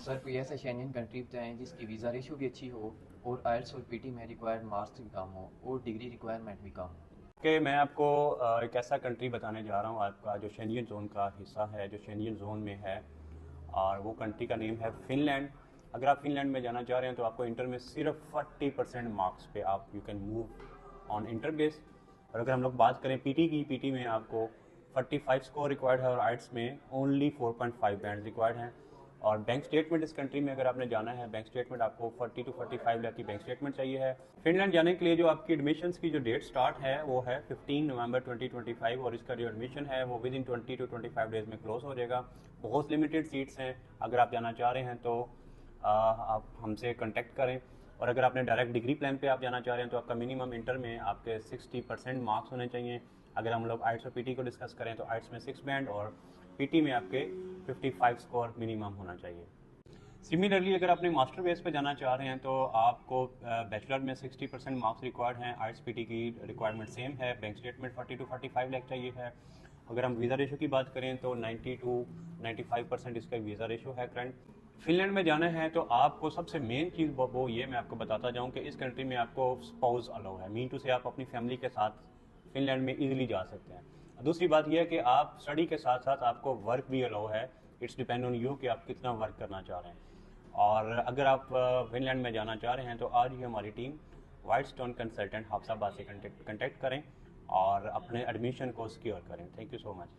Sir कोई ऐसा Schengen country बताएं जिसकी वीज़ा रेशो भी अच्छी हो और आइल्स और पीटी में रिक्वायर्ड मार्क्स भी कम हो और डिग्री रिक्वायरमेंट भी कम हो। कि मैं आपको एक ऐसा कंट्री बताने जा रहा हूँ आपका जो शेंगेन जोन का हिस्सा है, जो शेंगेन जोन में है, और वो कंट्री का नेम है फिनलैंड। अगर आप फिनलैंड में जाना चाह रहे हैं तो आपको इंटर में सिर्फ 40% मार्क्स पे आप you can move on inter base. और अगर हम लोग बात करें पीटी की, पीटी में आपको 45 स्कोर रिक्वायर्ड है और आइट्स में ओनली 4.5 बैंड रिक्वायर्ड हैं। और बैंक स्टेटमेंट इस कंट्री में अगर आपने जाना है, बैंक स्टेटमेंट आपको 40 to 45 लाख की बैंक स्टेटमेंट चाहिए है। फिनलैंड जाने के लिए जो आपकी एडमिशन्स की जो डेट स्टार्ट है वो है 15 नवंबर 2025 और इसका जो एडमिशन है वो विद इन 20 to 25 डेज में क्लोज हो जाएगा। बहुत लिमिटेड सीट्स हैं। अगर आप जाना चाह रहे हैं तो आप हमसे कॉन्टेक्ट करें। और अगर आपने डायरेक्ट डिग्री प्लान पे आप जाना चाह रहे हैं तो आपका मिनिमम इंटर में आपके 60% मार्क्स होने चाहिए। अगर हम लोग आइट्स और पीटी को डिस्कस करें तो आइट्स में 6 बैंड और पीटी में आपके 55 स्कोर मिनिमम होना चाहिए। सिमिलरली अगर आपने मास्टर बेस पे जाना चाह रहे हैं तो आपको बैचलर में 60% मार्क्स रिक्वायर्ड हैं। आइट्स पीटी की रिक्वायरमेंट सेम है। बैंक स्टेटमेंट 40 to 45 लाख चाहिए है। अगर हम वीज़ा रेशो की बात करें तो 90 to 95% इसका वीज़ा रेशो है करंट। फिनलैंड में जाना है तो आपको सबसे मेन चीज़ वो ये मैं आपको बताता जाऊँ कि इस कंट्री में आपको स्पाउस अलाउ है। मीन टू से आप अपनी फैमिली के साथ फिनलैंड में इजीली जा सकते हैं। दूसरी बात यह है कि आप स्टडी के साथ साथ आपको वर्क भी अलाउ है। इट्स डिपेंड ऑन यू कि आप कितना वर्क करना चाह रहे हैं। और अगर आप फिनलैंड में जाना चाह रहे हैं तो आज ही हमारी team white stone consultant Hafizabad से कंटेक्ट करें और अपने एडमिशन को सिक्योर करें। Thank you so much.